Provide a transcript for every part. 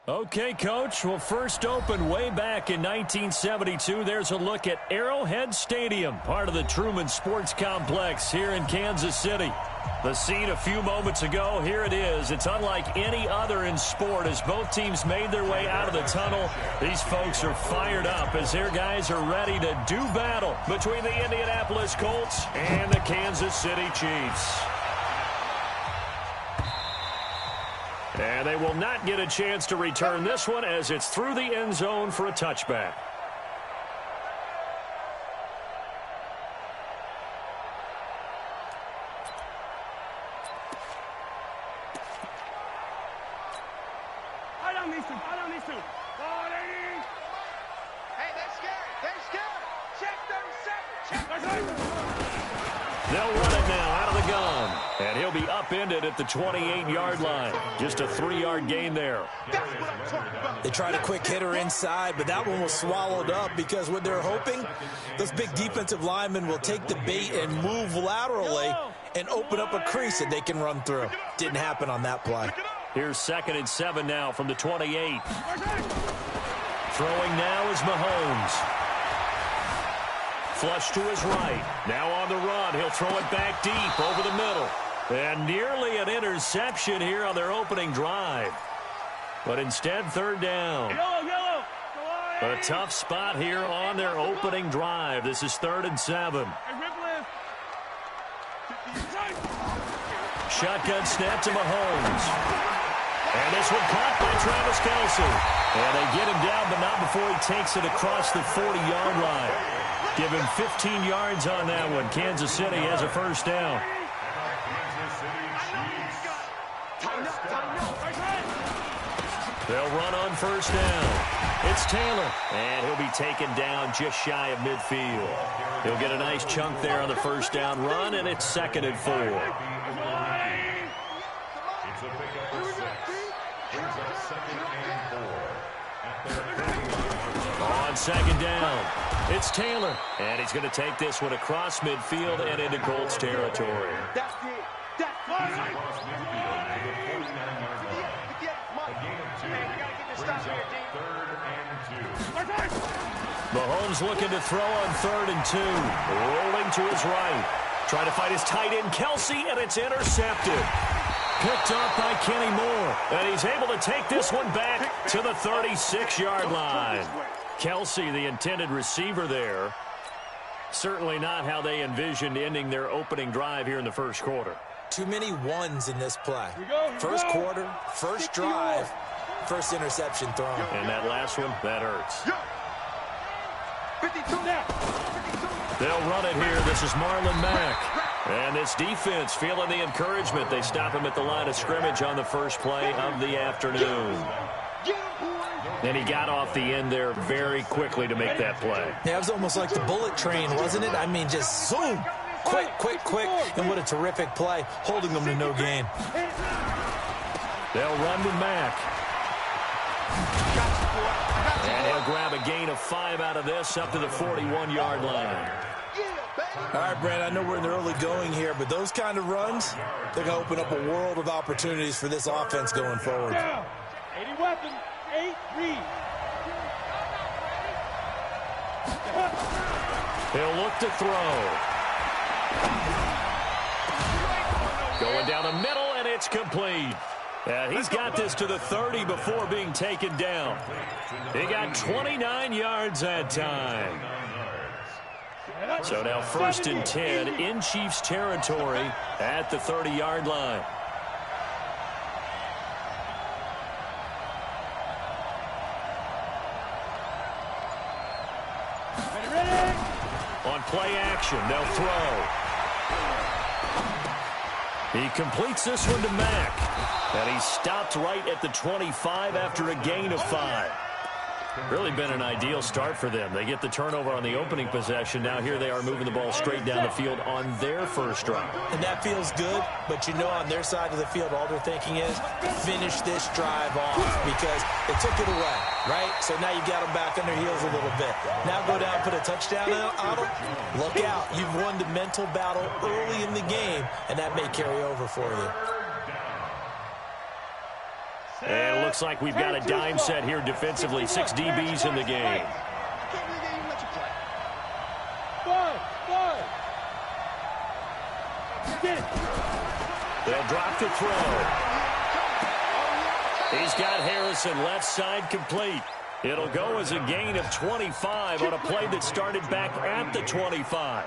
Okay, Coach. Well, first opened way back in 1972. There's a look at Arrowhead Stadium, part of the Truman Sports Complex here in Kansas City. The scene a few moments ago, here it is. It's unlike any other in sport as both teams made their way out of the tunnel. These folks are fired up as their guys are ready to do battle between the Indianapolis Colts and the Kansas City Chiefs. And they will not get a chance to return this one as it's through the end zone for a touchback. They'll run it now out of the gun. And he'll be upended at the 28-yard line. Just a 3-yard gain there. They tried a quick hitter inside, but that one was swallowed up because what they're hoping, those big defensive linemen will take the bait and move laterally and open up a crease that they can run through. Didn't happen on that play. Here's 2nd and 7 now from the 28. Throwing now is Mahomes. Flush to his right. Now on the run. He'll throw it back deep over the middle. And nearly an interception here on their opening drive. But instead, 3rd down. A tough spot here on their opening drive. This is 3rd and 7. Shotgun snap to Mahomes. And this one caught by Travis Kelce. And they get him down, but not before he takes it across the 40-yard line. Give him 15 yards on that one. Kansas City has a first down. They'll run on first down. It's Taylor, and he'll be taken down just shy of midfield. He'll get a nice chunk there on the first down run, and it's 2nd and 4. On 2nd down, it's Taylor, and he's going to take this one across midfield and into Colts territory. Mahomes looking to throw on 3rd and 2. Rolling to his right. Trying to fight his tight end, Kelce, and it's intercepted. Picked off by Kenny Moore. And he's able to take this one back to the 36-yard line. Kelce, the intended receiver there. Certainly not how they envisioned ending their opening drive here in the first quarter. Too many ones in this play. First quarter, first drive, first interception thrown. And that last one, that hurts. They'll run it here. This is Marlon Mack. And this defense feeling the encouragement. They stop him at the line of scrimmage on the first play of the afternoon. And he got off the end there very quickly to make that play. Yeah, it was almost like the bullet train, wasn't it? I mean, just zoom. Quick, quick, quick. And what a terrific play, holding them to no gain. They'll run with Mack. And he'll grab a gain of 5 out of this up to the 41-yard line. All right, Brand, I know we're in the early going here, but those kind of runs, they're going to open up a world of opportunities for this offense going forward. 80 weapons, 8-3. He'll look to throw. Going down the middle, and it's complete. He's got this to the 30 before being taken down. He got 29 yards that time. So now 1st and 10 in Chiefs territory at the 30-yard line. On play action, they'll throw. He completes this one to Mack. And he's stopped right at the 25 after a gain of 5. Really been an ideal start for them. They get the turnover on the opening possession. Now here they are moving the ball straight down the field on their first drive. And that feels good, but you know on their side of the field, all they're thinking is finish this drive off because they took it away, right? So now you got them back on their heels a little bit. Now go down, put a touchdown on them. Look out. You've won the mental battle early in the game, and that may carry over for you. And it looks like we've got a dime set here defensively. 6 DBs in the game. They'll drop to throw. He's got Harrison left side complete. It'll go as a gain of 25 on a play that started back at the 25.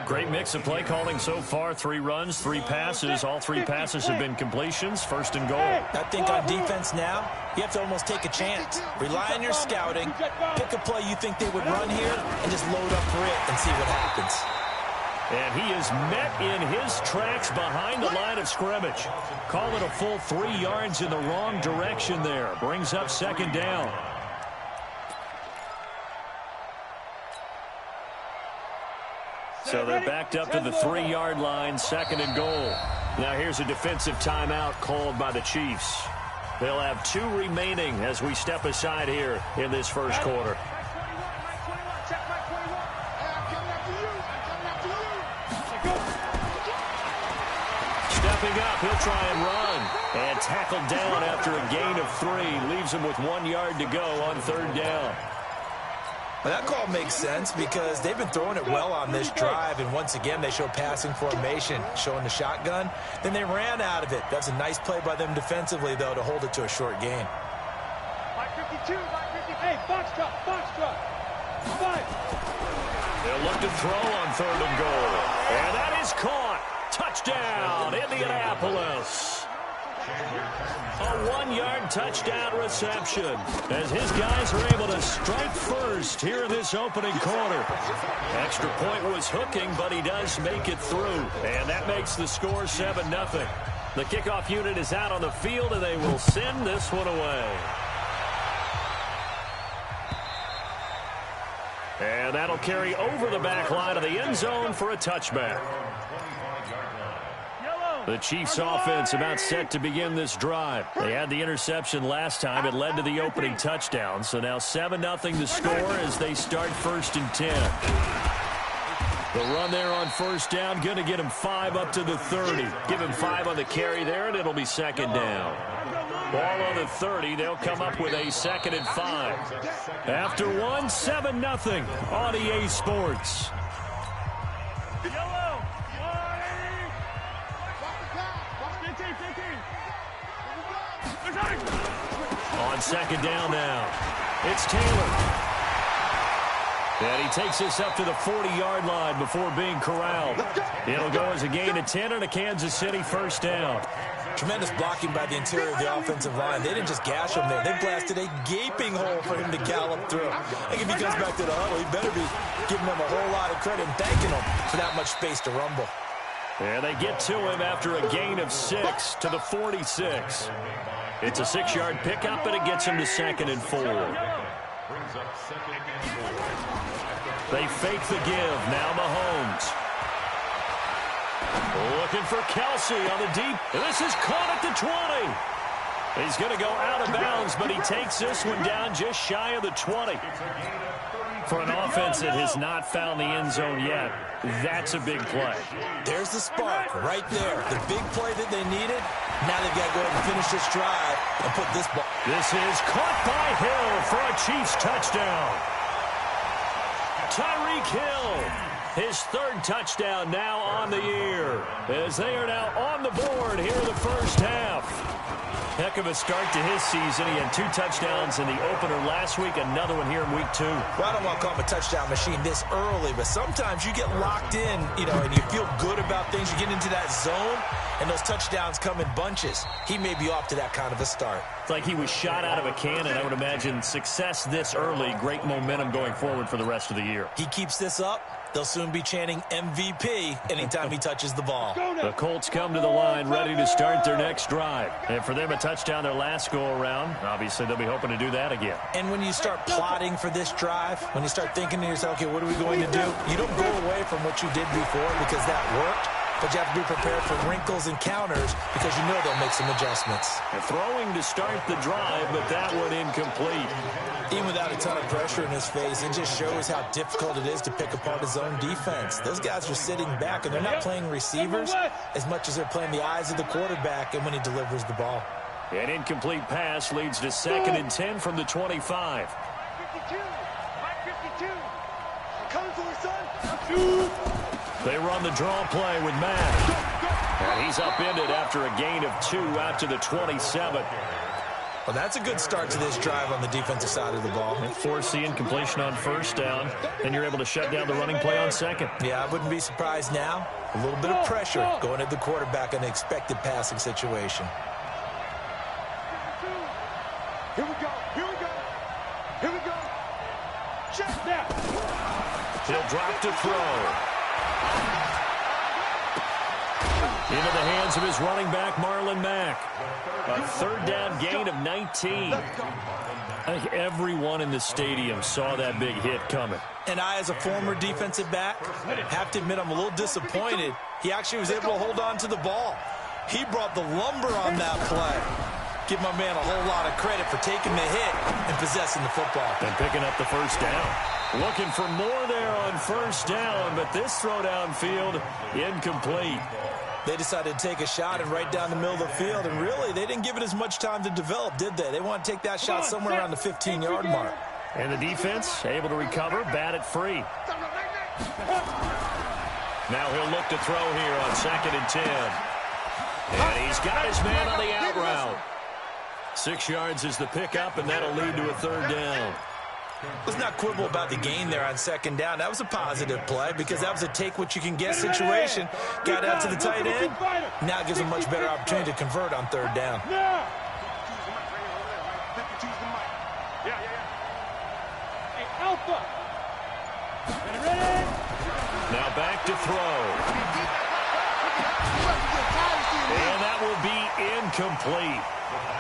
Great mix of play calling so far. 3 runs, 3 passes. All 3 passes have been completions. First and goal. I think on defense now, you have to almost take a chance. Rely on your scouting. Pick a play you think they would run here and just load up for it and see what happens. And he is met in his tracks behind the line of scrimmage. Call it a full 3 yards in the wrong direction there. Brings up second down. So they're backed up to the 3-yard line, second and goal. Now here's a defensive timeout called by the Chiefs. They'll have 2 remaining as we step aside here in this first quarter. Stepping up, he'll try and run. And tackled down after a gain of 3. Leaves him with 1 yard to go on third down. Well, that call makes sense because they've been throwing it well on this drive, and once again they show passing formation, showing the shotgun. Then they ran out of it. That's a nice play by them defensively, though, to hold it to a short gain. 552, 550. Hey, box truck, box truck. 5. They'll look to throw on third and goal. And that is caught. Touchdown, Indianapolis. A 1-yard touchdown reception as his guys are able to strike first here in this opening quarter. Extra point was hooking, but he does make it through. And that makes the score 7-0. The kickoff unit is out on the field, and they will send this one away. And that'll carry over the back line of the end zone for a touchback. The Chiefs offense about set to begin this drive. They had the interception last time. It led to the opening touchdown. So now 7-0 the score as they start first and 10. The run there on first down, going to get him 5 up to the 30. Give him 5 on the carry there, and it'll be second down. Ball on the 30. They'll come up with a 2nd and 5. After 1, 7-0 on EA Sports. On second down now, it's Taylor. And he takes this up to the 40-yard line before being corralled. It'll go as a gain of 10 and a Kansas City first down. Tremendous blocking by the interior of the offensive line. They didn't just gash him there. They blasted a gaping hole for him to gallop through. I think if he comes back to the huddle, he better be giving them a whole lot of credit and thanking them for that much space to rumble. And they get to him after a gain of 6 to the 46. It's a 6-yard pickup, and it gets him to 2nd and 4. They fake the give. Now Mahomes. Looking for Kelsey on the deep. This is caught at the 20. He's going to go out of bounds, but he takes this one down just shy of the 20. For an offense that has not found the end zone yet, that's a big play. There's the spark right there. The big play that they needed. Now they've got to go ahead and finish this drive and put this ball. This is caught by Hill for a Chiefs touchdown. Tyreek Hill, his 3rd touchdown now on the year, as they are now on the board here in the first half. Heck of a start to his season. He had 2 touchdowns in the opener last week, another one here in week 2. Well, I don't want to call him a touchdown machine this early, but sometimes you get locked in, and you feel good about things. You get into that zone, and those touchdowns come in bunches. He may be off to that kind of a start. It's like he was shot out of a cannon. I would imagine success this early, great momentum going forward for the rest of the year. He keeps this up, they'll soon be chanting MVP anytime he touches the ball. The Colts come to the line ready to start their next drive. And for them, a touchdown their last go-around. Obviously, they'll be hoping to do that again. And when you start plotting for this drive, when you start thinking to yourself, okay, what are we going to do? You don't go away from what you did before because that worked. But you have to be prepared for wrinkles and counters because you know they'll make some adjustments. Throwing to start the drive, but that one incomplete. Even without a ton of pressure in his face, it just shows how difficult it is to pick apart his own defense. Those guys are sitting back, and they're not playing receivers as much as they're playing the eyes of the quarterback and when he delivers the ball. An incomplete pass leads to 2nd and 10 from the 25. 52. Mike 52. I'm coming for you, son. They run the draw play with Matt. And he's upended after a gain of 2 out to the 27. Well, that's a good start to this drive on the defensive side of the ball. Force the incompletion on 1st down, and you're able to shut down the running play on 2nd. Yeah, I wouldn't be surprised now. A little bit of pressure going at the quarterback in an expected passing situation. Here we go. Here we go. Here we go. Check that. He'll drop to throw. Into the hands of his running back, Marlon Mack. A 3rd down gain of 19. I think everyone in the stadium saw that big hit coming. And I, as a former defensive back, have to admit I'm a little disappointed. He actually was able to hold on to the ball. He brought the lumber on that play. Give my man a whole lot of credit for taking the hit and possessing the football. And picking up the 1st down. Looking for more there on 1st down, but this throw downfield incomplete. They decided to take a shot and right down the middle of the field, and really, they didn't give it as much time to develop, did they? They want to take that shot somewhere around the 15-yard mark. And the defense able to recover, bat it free. Now he'll look to throw here on 2nd and 10. And he's got his man on the out route. 6 yards is the pickup, and that'll lead to a 3rd down. Let's not quibble about the gain there on 2nd down. That was a positive play because that was a take-what-you-can-get situation. Got out to the tight end. Now it gives him a much better opportunity to convert on 3rd down. Now back to throw. And that will be incomplete.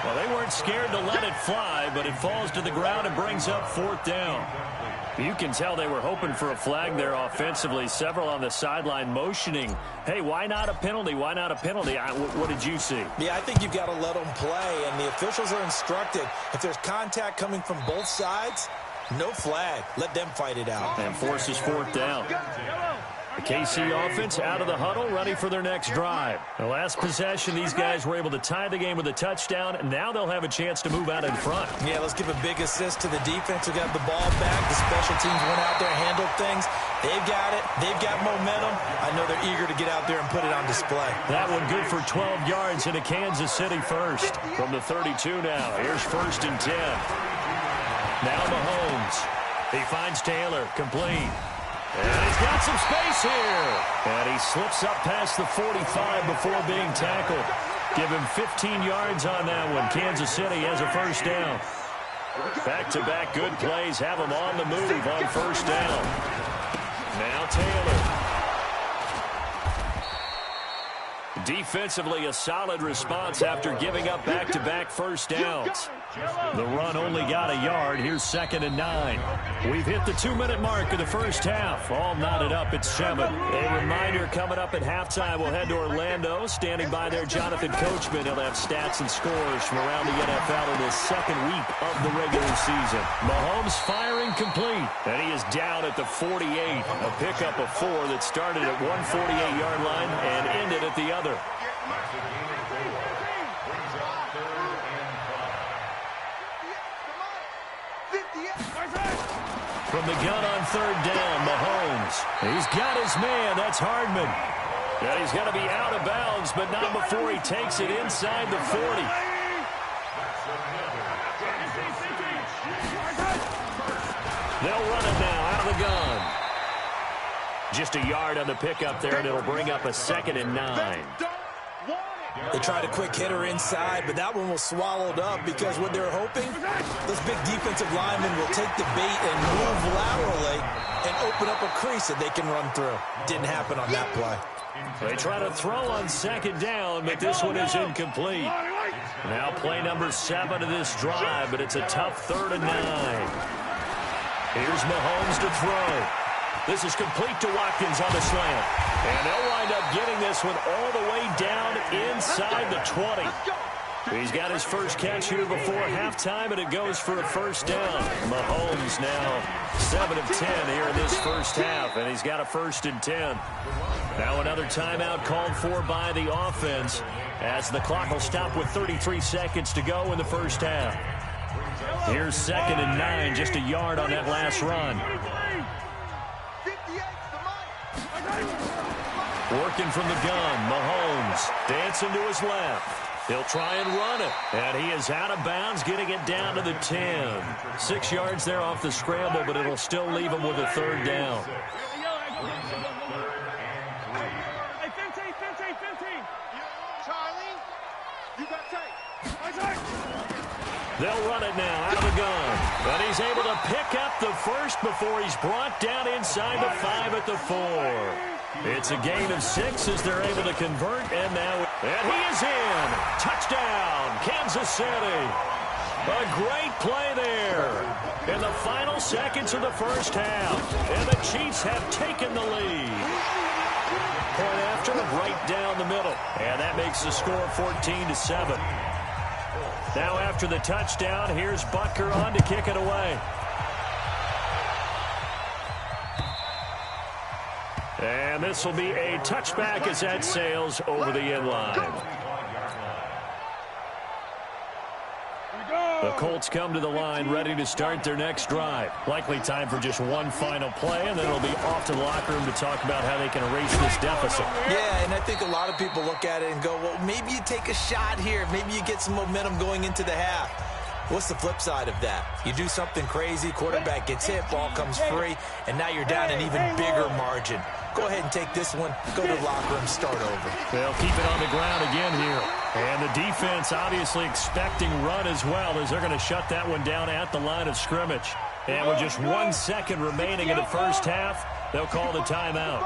Well, they weren't scared to let it fly, but it falls to the ground and brings up 4th down. You can tell they were hoping for a flag there offensively. Several on the sideline motioning, hey, why not a penalty? Why not a penalty? What did you see? Yeah, I think you've got to let them play, and the officials are instructed. If there's contact coming from both sides, no flag. Let them fight it out. And forces 4th down. The KC offense out of the huddle, ready for their next drive. The last possession, these guys were able to tie the game with a touchdown, and now they'll have a chance to move out in front. Yeah, let's give a big assist to the defense who got the ball back. The special teams went out there, handled things. They've got it. They've got momentum. I know they're eager to get out there and put it on display. That one good for 12 yards into Kansas City first. From the 32 now, here's 1st and 10. Now Mahomes. He finds Taylor, complete. And he's got some space here. And he slips up past the 45 before being tackled. Give him 15 yards on that one. Kansas City has a 1st down. Back-to-back good plays have him on the move on 1st down. Now Taylor. Defensively, a solid response after giving up back-to-back 1st downs. The run only got a yard. Here's 2nd and 9. We've hit the 2-minute mark of the 1st half. All knotted up at 7. A reminder coming up at halftime. We'll head to Orlando. Standing by there, Jonathan Coachman. He'll have stats and scores from around the NFL in his 2nd week of the regular season. Mahomes firing complete. And he is down at the 48. A pickup of 4 that started at 148-yard line and ended at the other. From the gun on 3rd down, Mahomes. He's got his man. That's Hardman. And he's got to be out of bounds, but not before he takes it inside the 40. They'll run it now out of the gun. Just a yard on the pickup there, and it'll bring up a 2nd and 9. They tried a quick hitter inside, but that one was swallowed up because what they're hoping, those big defensive linemen will take the bait and move laterally and open up a crease that they can run through. Didn't happen on that play. They try to throw on 2nd down, but this one is incomplete. Now play number 7 of this drive, but it's a tough 3rd and 9. Here's Mahomes to throw. This is complete to Watkins on the slant. And they'll wind up getting this one all the way down inside the 20. He's got his first catch here before halftime, and it goes for a first down. Mahomes now 7 of 10 here in this first half, and he's got a 1st and 10. Now another timeout called for by the offense as the clock will stop with 33 seconds to go in the first half. Here's 2nd and 9, just a yard on that last run. Working from the gun, Mahomes dancing to his left. He'll try and run it, and he is out of bounds, getting it down to the 10. 6 yards there off the scramble, but it'll still leave him with a 3rd down. They'll run it now out of the gun. But he's able to pick up the first before he's brought down inside the 5 at the 4. It's a gain of 6 as they're able to convert, and he is in. Touchdown, Kansas City. A great play there in the final seconds of the first half, and the Chiefs have taken the lead. Point after, right down the middle, and that makes the score 14-7. Now after the touchdown, here's Butker on to kick it away. And this will be a touchback as that sails over the end line. The Colts come to the line ready to start their next drive. Likely time for just one final play, and then it'll be off to the locker room to talk about how they can erase this deficit. Yeah, and I think a lot of people look at it and go, well, maybe you take a shot here. Maybe you get some momentum going into the half. What's the flip side of that? You do something crazy, quarterback gets hit, ball comes free, and now you're down an even bigger margin. Go ahead and take this one, go to the locker room, start over. They'll keep it on the ground again here. And the defense obviously expecting run as well, as they're going to shut that one down at the line of scrimmage. And with just 1 second remaining in the first half, they'll call the timeout.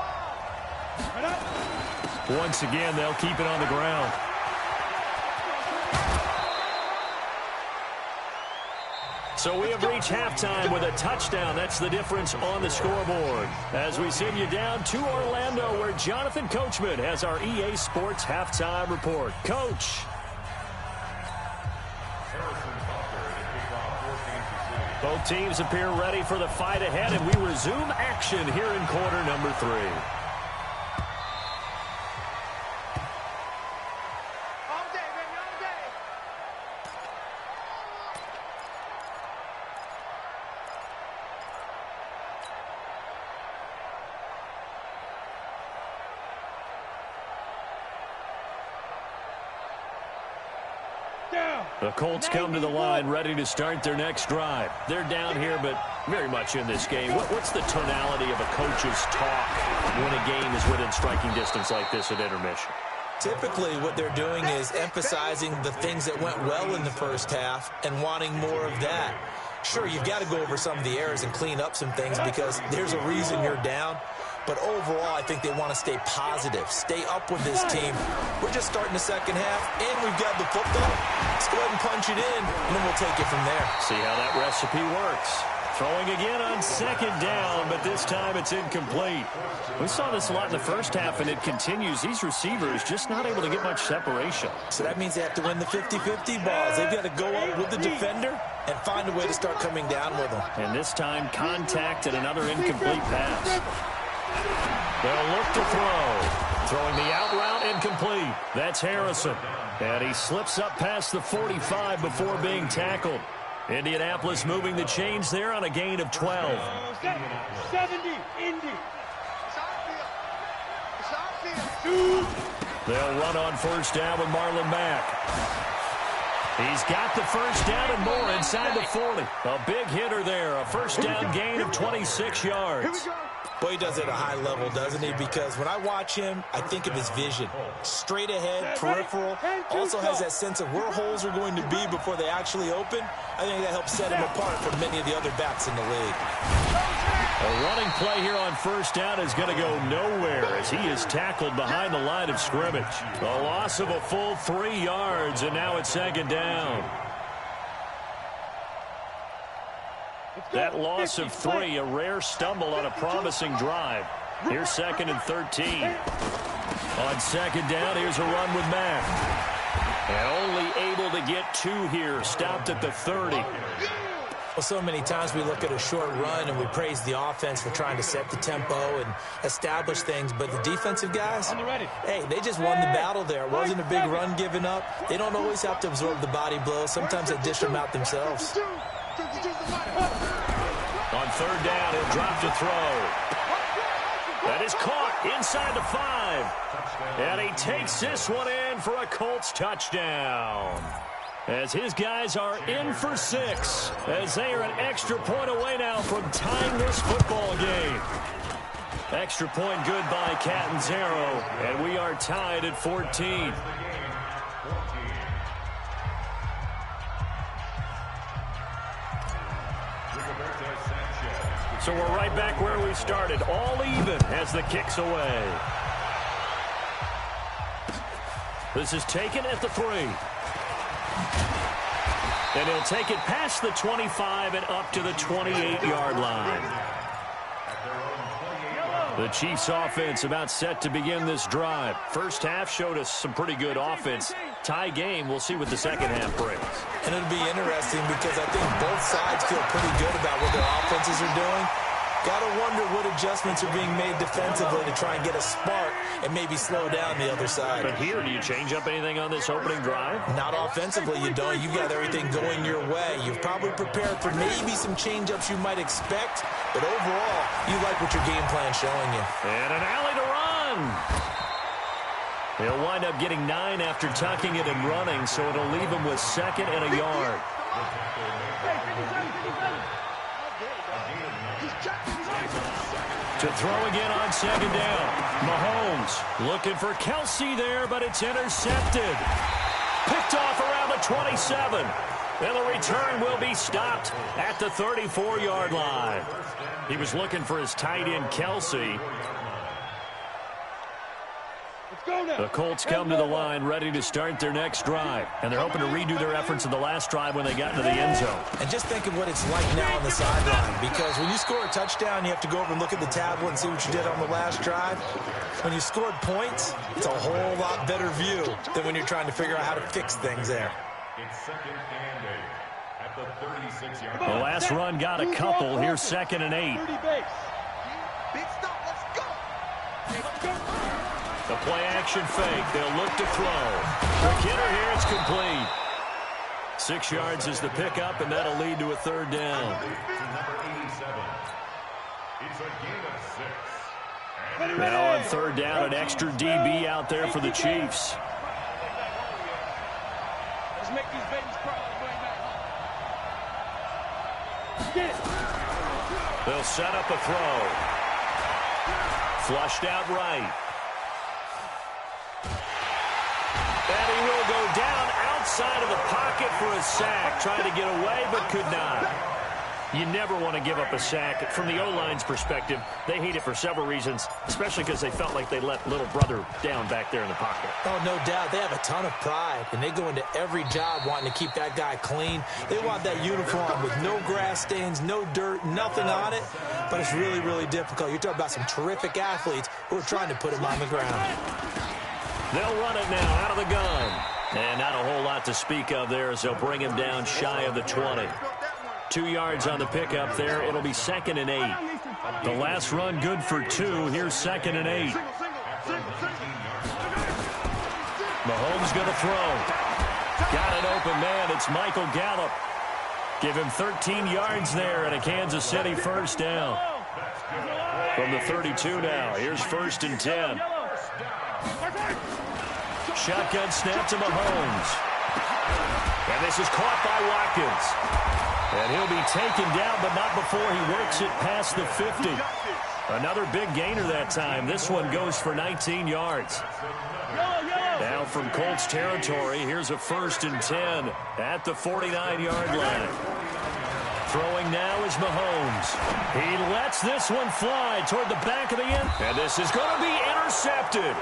Once again, they'll keep it on the ground. So we have reached halftime with a touchdown. That's the difference on the scoreboard. As we send you down to Orlando, where Jonathan Coachman has our EA Sports halftime report. Coach. Both teams appear ready for the fight ahead, and we resume action here in quarter number 3. The Colts come to the line ready to start their next drive. They're down here, but very much in this game. What's the tonality of a coach's talk when a game is within striking distance like this at intermission? Typically, what they're doing is emphasizing the things that went well in the first half and wanting more of that. Sure, you've got to go over some of the errors and clean up some things because there's a reason you're down. But overall, I think they want to stay positive, stay up with this team. We're just starting the second half, and we've got the football. Let's go ahead and punch it in, and then we'll take it from there. See how that recipe works. Throwing again on 2nd down, but this time it's incomplete. We saw this a lot in the first half, and it continues. These receivers just not able to get much separation. So that means they have to win the 50-50 balls. They've got to go up with the defender and find a way to start coming down with them. And this time, contact and another incomplete pass. They'll look to throw. Throwing the out route, incomplete. That's Harrison. And he slips up past the 45 before being tackled. Indianapolis moving the chains there on a gain of 12. 70, Indy. They'll run on 1st down with Marlon Mack. He's got the 1st down and more inside the 40. A big hitter there. A 1st down gain of 26 yards. Boy, he does it at a high level, doesn't he? Because when I watch him, I think of his vision. Straight ahead, peripheral. Also has that sense of where holes are going to be before they actually open. I think that helps set him apart from many of the other backs in the league. A running play here on 1st down is going to go nowhere as he is tackled behind the line of scrimmage. A loss of a full 3 yards, and now it's 2nd down. That loss of 3, a rare stumble on a promising drive. Here's 2nd and 13. On 2nd down, here's a run with Mack. And only able to get 2 here. Stopped at the 30. Well, so many times we look at a short run and we praise the offense for trying to set the tempo and establish things, but the defensive guys, hey, they just won the battle there. It wasn't a big run given up. They don't always have to absorb the body blows. Sometimes they dish them out themselves. On 3rd down, he'll drop to throw. That is caught inside the 5. And he takes this one in for a Colts touchdown. As his guys are in for 6, as they are an extra point away now from tying this football game. Extra point good by Catanzaro, and we are tied at 14. So we're right back where we started, all even as the kick's away. This is taken at the 3. And he'll take it past the 25 and up to the 28-yard line. The Chiefs offense about set to begin this drive. First half showed us some pretty good offense. Tie game, we'll see what the second half brings. And it'll be interesting because I think both sides feel pretty good about what their offenses are doing. Got to wonder what adjustments are being made defensively to try and get a spark and maybe slow down the other side. But here, do you change up anything on this opening drive? Not offensively, you don't. You've got everything going your way. You've probably prepared for maybe some change-ups you might expect, but overall, you like what your game plan's showing you. And an alley to run. He'll wind up getting 9 after tucking it and running, so it'll leave him with 2nd and a yard. To throw again on 2nd down. Mahomes looking for Kelsey there, but it's intercepted. Picked off around the 27. And the return will be stopped at the 34-yard line. He was looking for his tight end, Kelsey. The Colts come to the line ready to start their next drive. And they're hoping to redo their efforts in the last drive when they got into the end zone. And just think of what it's like now on the sideline. Because when you score a touchdown, you have to go over and look at the tablet and see what you did on the last drive. When you scored points, it's a whole lot better view than when you're trying to figure out how to fix things there. It's 2nd and 8 at the 36-yard line. The last run got a couple. Here's 2nd and 8. Big stop. Let's go. The play-action fake. They'll look to throw. McKinnon here. It's complete. 6 yards is the pickup, and that'll lead to a 3rd down. Number 87. It's a gain of 6. Now on 3rd down, an extra DB out there for the Chiefs. Let's make these babies cry. They'll set up a throw. Flushed out right. And he will go down outside of the pocket for a sack. Trying to get away, but could not. You never want to give up a sack. From the O-line's perspective, they hate it for several reasons, especially because they felt like they let little brother down back there in the pocket. Oh, no doubt. They have a ton of pride, and they go into every job wanting to keep that guy clean. They want that uniform with no grass stains, no dirt, nothing on it, but it's really, really difficult. You're talking about some terrific athletes who are trying to put him on the ground. They'll run it now out of the gun. And not a whole lot to speak of there as they'll bring him down shy of the 20. 2 yards on the pickup there. It'll be 2nd and 8. The last run good for 2. Here's 2nd and 8. Mahomes going to throw. Got an open man. It's Michael Gallup. Give him 13 yards there and a Kansas City 1st down. From the 32 now. Here's 1st and 10. Shotgun snap to Mahomes. And this is caught by Watkins. And he'll be taken down, but not before he works it past the 50. Another big gainer that time. This one goes for 19 yards. Now from Colts territory, here's a 1st and 10 at the 49-yard line. Throwing now is Mahomes. He lets this one fly toward the back of the end. And this is going to be intercepted.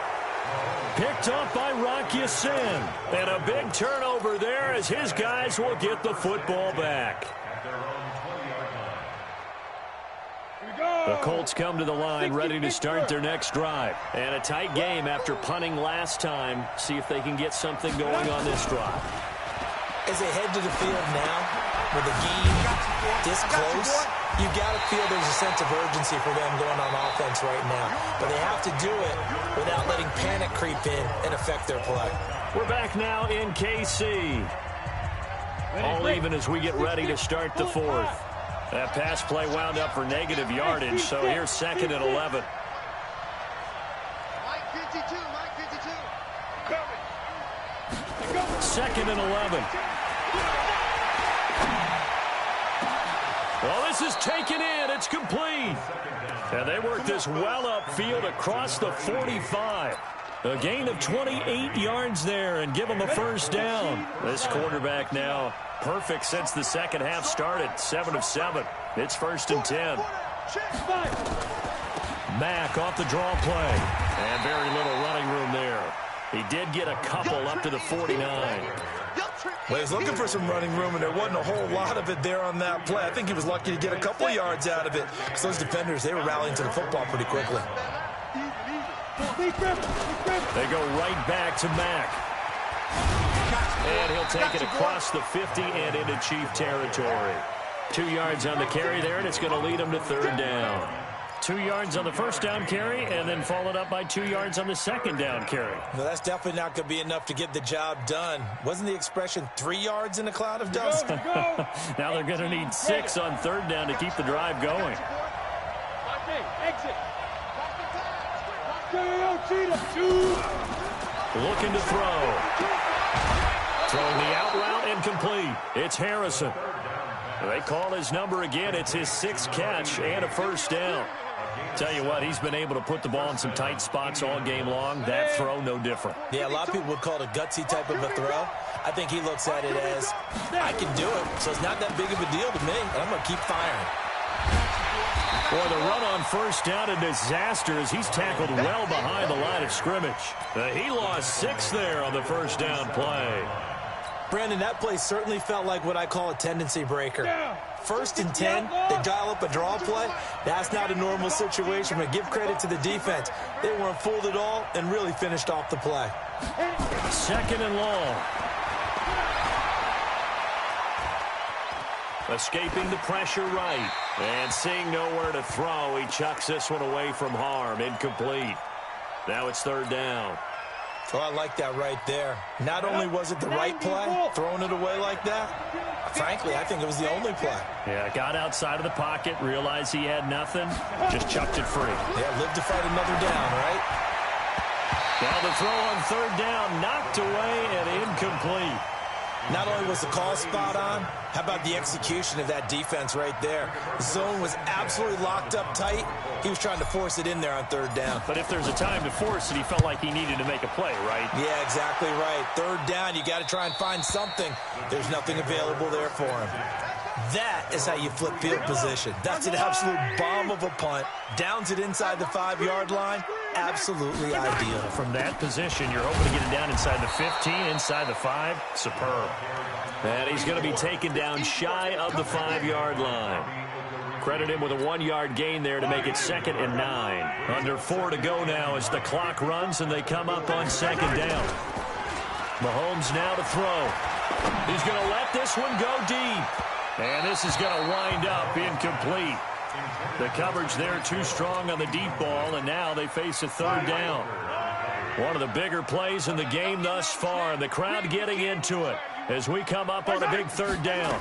Picked up by Rocky Sin. And a big turnover there as his guys will get the football back. The Colts come to the line, ready to start their next drive. And a tight game after punting last time. See if they can get something going on this drive. As they head to the field now, with the game this close, you've got to feel there's a sense of urgency for them going on offense right now. But they have to do it without letting panic creep in and affect their play. We're back now in KC. All even as we get ready to start the fourth. That pass play wound up for negative yardage, so here's 2nd and 11. Mike 52, Mike 52. 2nd and 11. Well, this is taken in. It's complete. And they work this well upfield across the 45. A gain of 28 yards there and give them a first down. This quarterback now perfect since the second half started. 7 of 7. It's 1st and 10. Mack off the draw play. And very little running room there. He did get a couple up to the 49. Well, he's looking for some running room, and there wasn't a whole lot of it there on that play. I think he was lucky to get a couple yards out of it. Because those defenders, they were rallying to the football pretty quickly. They go right back to Mack. And he'll take it across the 50 and into Chief territory. 2 yards on the carry there, and it's going to lead him to 3rd down. 2 yards on the first down carry, and then followed up by 2 yards on the second down carry. No, that's definitely not going to be enough to get the job done. Wasn't the expression 3 yards in a cloud of dust? Now they're going to need 6 on 3rd down to keep the drive going. Looking to throw. Throwing the out route incomplete. It's Harrison. They call his number again. It's his 6th catch and a first down. Tell you what, he's been able to put the ball in some tight spots all game long. That throw, no different. Yeah, a lot of people would call it a gutsy type of a throw. I think he looks at it as, I can do it, so it's not that big of a deal to me, and I'm going to keep firing. Boy, the run on first down, a disaster as he's tackled well behind the line of scrimmage. He lost 6 there on the first down play. Brandon, that play certainly felt like what I call a tendency breaker. 1st and 10, they dial up a draw play. That's not a normal situation, but give credit to the defense. They weren't fooled at all and really finished off the play. 2nd and long. Escaping the pressure right. And seeing nowhere to throw, he chucks this one away from harm. Incomplete. Now it's 3rd down. Oh, I like that right there. Not only was it the right play, throwing it away like that, frankly, I think it was the only play. Yeah, got outside of the pocket, realized he had nothing, just chucked it free. Yeah, live to fight another down, right? Now the throw on 3rd down, knocked away and incomplete. Not only was the call spot on, how about the execution of that defense right there? The zone was absolutely locked up tight. He was trying to force it in there on 3rd down. But if there's a time to force it, he felt like he needed to make a play, right? Yeah, exactly right. 3rd down, you got to try and find something. There's nothing available there for him. That is how you flip field position. That's an absolute bomb of a punt. Downs it inside the 5-yard line. Absolutely ideal. From that position, you're hoping to get it down inside the 15, inside the 5. Superb. And he's going to be taken down shy of the 5-yard line. Credit him with a 1-yard gain there to make it 2nd and 9. Under 4 to go now as the clock runs and they come up on 2nd down. Mahomes now to throw. He's going to let this one go deep. And this is going to wind up incomplete. The coverage there too strong on the deep ball, and now they face a 3rd down. One of the bigger plays in the game thus far, and the crowd getting into it as we come up on a big 3rd down.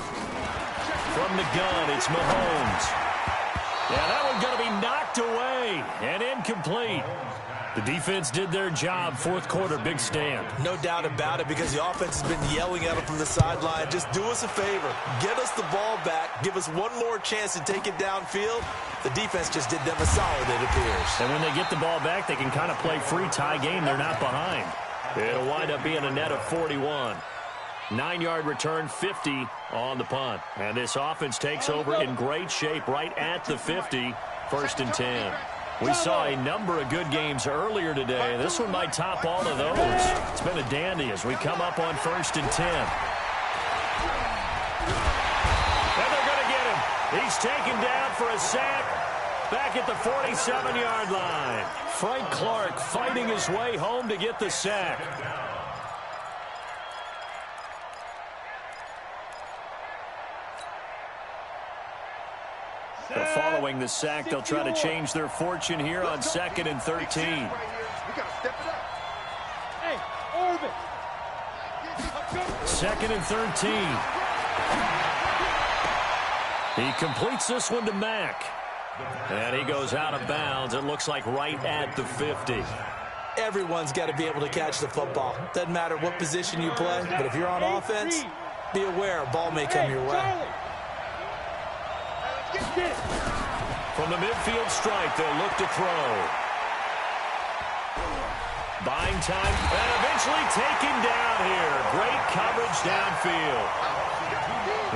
From the gun, it's Mahomes. Yeah, that one's going to be knocked away and incomplete. The defense did their job. 4th quarter, big stand. No doubt about it, because the offense has been yelling at them from the sideline. Just do us a favor. Get us the ball back. Give us one more chance to take it downfield. The defense just did them a solid, it appears. And when they get the ball back, they can kind of play free tie game. They're not behind. It'll wind up being a net of 41. 9-yard return, 50 on the punt. And this offense takes over in great shape right at the 50. 1st and 10. We saw a number of good games earlier today. This one might top all of those. It's been a dandy as we come up on 1st and 10. And they're going to get him. He's taken down for a sack. back at the 47-yard line. Frank Clark fighting his way home to get the sack. So following the sack, they'll try to change their fortune here on 2nd and 13. Second and 13. He completes this one to Mack. And he goes out of bounds. It looks like right at the 50. Everyone's got to be able to catch the football. Doesn't matter what position you play, but if you're on offense, be aware a ball may come your way. From the midfield stripe, they'll look to throw. Buying time, and eventually taken down here. Great coverage downfield.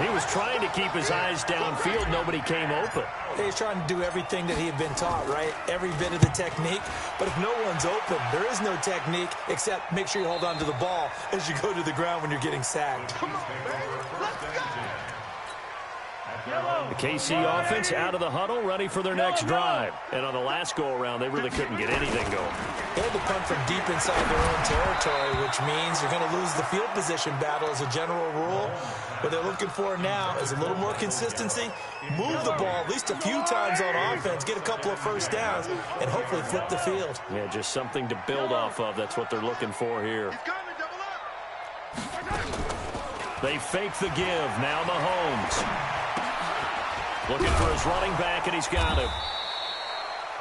He was trying to keep his eyes downfield. Nobody came open. He's trying to do everything that he had been taught, right? Every bit of the technique. But if no one's open, there is no technique except make sure you hold on to the ball as you go to the ground when you're getting sacked. The KC offense out of the huddle, ready for their next drive. And on the last go-around, they really couldn't get anything going. They had to punt from deep inside their own territory, which means you're going to lose the field position battle as a general rule. What they're looking for now is a little more consistency, move the ball at least a few times on offense, get a couple of first downs, and hopefully flip the field. Yeah, just something to build off of. That's what they're looking for here. They fake the give. Now Mahomes. Looking for his running back, and he's got him.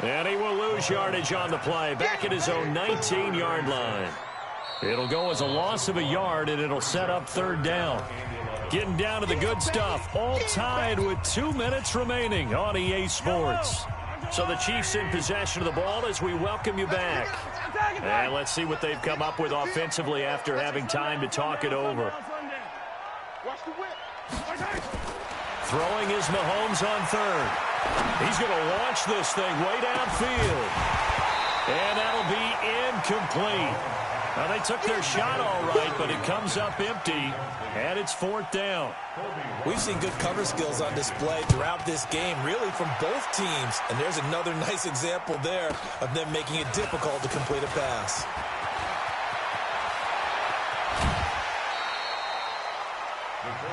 And he will lose yardage on the play. Back at his own 19-yard line. It'll go as a loss of a yard, and it'll set up 3rd down. Getting down to the good stuff. All tied with 2 minutes remaining on EA Sports. So the Chiefs in possession of the ball as we welcome you back. And let's see what they've come up with offensively after having time to talk it over. Throwing is Mahomes on 3rd. He's going to launch this thing way downfield. And that'll be incomplete. Now, they took their shot all right, but it comes up empty, and it's 4th down. We've seen good cover skills on display throughout this game, really from both teams. And there's another nice example there of them making it difficult to complete a pass.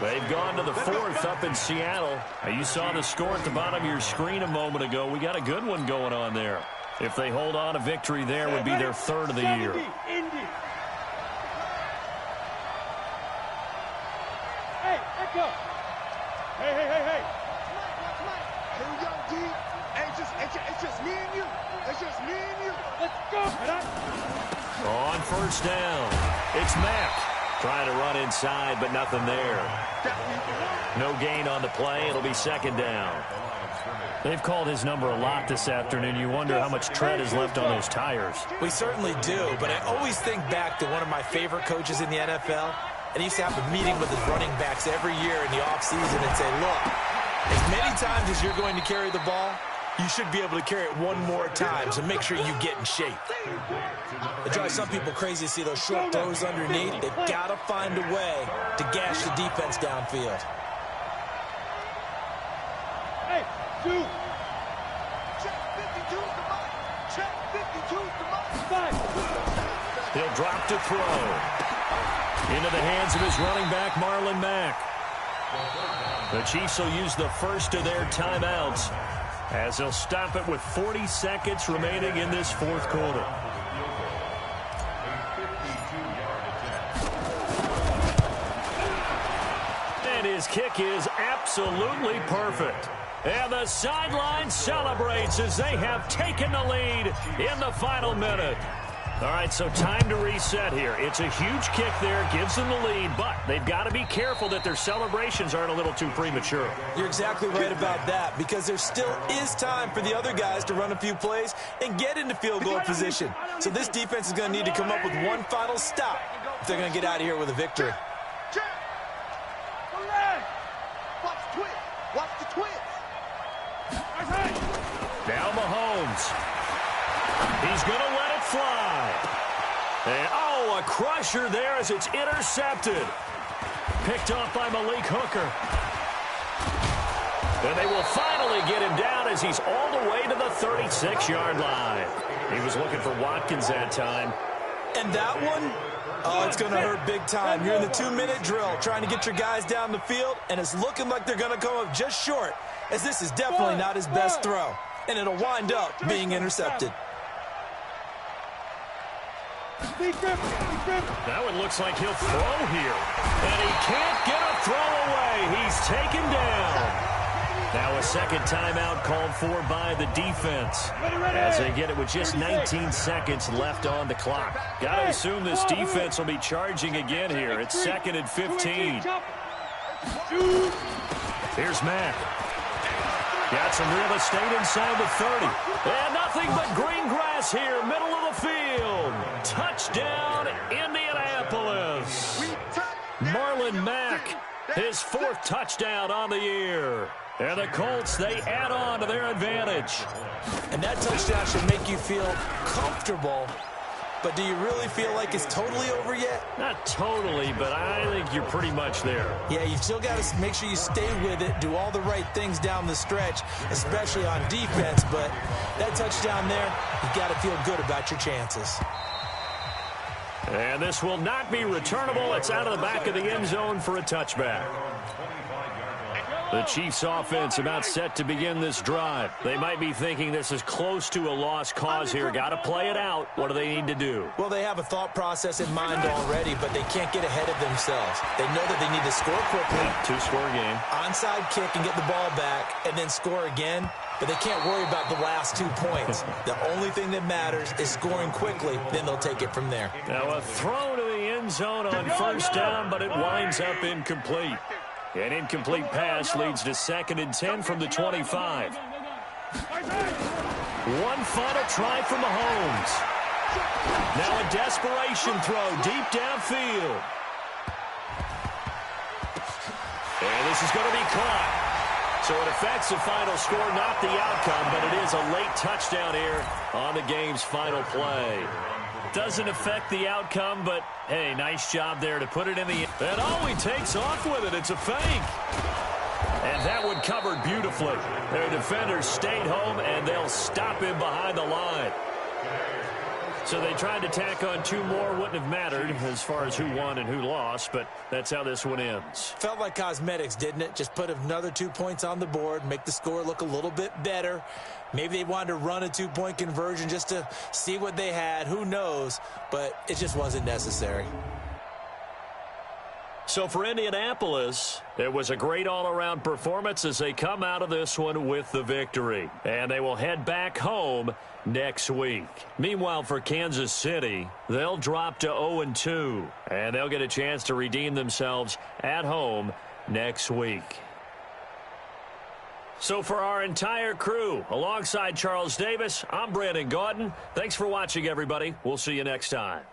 They've gone to the 4th up in Seattle. Now, you saw the score at the bottom of your screen a moment ago. We got a good one going on there. If they hold on, a victory there would be their 3rd of the year. Hey, echo. Hey. Here we go, D. It's just me and you. It's just me and you. Let's go. On 1st down, it's Mack. Trying to run inside, but nothing there. No gain on the play. It'll be 2nd down. They've called his number a lot this afternoon. You wonder how much tread is left on those tires. We certainly do, but I always think back to one of my favorite coaches in the NFL, and he used to have a meeting with his running backs every year in the offseason and say, look, as many times as you're going to carry the ball, you should be able to carry it one more time, so make sure you get in shape. It drives some people crazy to see those short throws underneath. They've got to find a way to gash the defense downfield. Hey, dude. Check 52's the mark. Check 52's the mark. He'll drop to throw. Into the hands of his running back, Marlon Mack. The Chiefs will use the first of their timeouts as they'll stop it with 40 seconds remaining in this 4th quarter. And his kick is absolutely perfect. And the sideline celebrates as they have taken the lead in the final minute. All right, so time to reset here. It's a huge kick there, gives them the lead, but they've got to be careful that their celebrations aren't a little too premature. You're exactly right about that, because there still is time for the other guys to run a few plays and get into field goal position. So this defense is going to need to come up with one final stop if they're going to get out of here with a victory. Watch the twist. Watch the twist. Now Mahomes. He's going to let it fly. And, oh, a crusher there as it's intercepted. Picked off by Malik Hooker. And they will finally get him down as he's all the way to the 36-yard line. He was looking for Watkins that time. And that one, oh, it's going to hurt big time. You're in the 2-minute drill trying to get your guys down the field, and it's looking like they're going to come up just short, as this is definitely not his best throw. And it'll wind up being intercepted. That one looks like he'll throw here. And he can't get a throw away. He's taken down. Now a second timeout called for by the defense as they get it with just 19 seconds left on the clock. Got to assume this defense will be charging again here. It's 2nd and 15. Here's Mack. Got some real estate inside the 30. And nothing but green grass here, middle of the field. Touchdown, Indianapolis. Marlon Mack, his 4th touchdown on the year. And the Colts, they add on to their advantage. And that touchdown should make you feel comfortable. But do you really feel like it's totally over yet? Not totally, but I think you're pretty much there. Yeah, you've still got to make sure you stay with it, do all the right things down the stretch, especially on defense. But that touchdown there, you've got to feel good about your chances. And this will not be returnable. It's out of the back of the end zone for a touchback. The Chiefs offense about set to begin this drive. They might be thinking this is close to a lost cause here. Got to play it out. What do they need to do? Well, they have a thought process in mind already, but they can't get ahead of themselves. They know that they need to score quickly. Two-score game. Onside kick and get the ball back and then score again. But they can't worry about the last 2 points. The only thing that matters is scoring quickly. Then they'll take it from there. Now a throw to the end zone on first down, but it winds up incomplete. An incomplete pass leads to 2nd and 10 from the 25. One final try from Mahomes. Now a desperation throw deep downfield. And this is going to be caught. So it affects the final score, not the outcome, but it is a late touchdown here on the game's final play. Doesn't affect the outcome, but, hey, nice job there to put it in the end. And oh, he takes off with it. It's a fake. And that one covered beautifully. Their defenders stayed home, and they'll stop him behind the line. So they tried to tack on 2 more. Wouldn't have mattered as far as who won and who lost, but that's how this one ends. Felt like cosmetics, didn't it? Just put another 2 points on the board, make the score look a little bit better. Maybe they wanted to run a 2-point conversion just to see what they had. Who knows? But it just wasn't necessary. So for Indianapolis, it was a great all-around performance as they come out of this one with the victory. And they will head back home next week. Meanwhile, for Kansas City, they'll drop to 0-2. And they'll get a chance to redeem themselves at home next week. So for our entire crew, alongside Charles Davis, I'm Brandon Gaudin. Thanks for watching, everybody. We'll see you next time.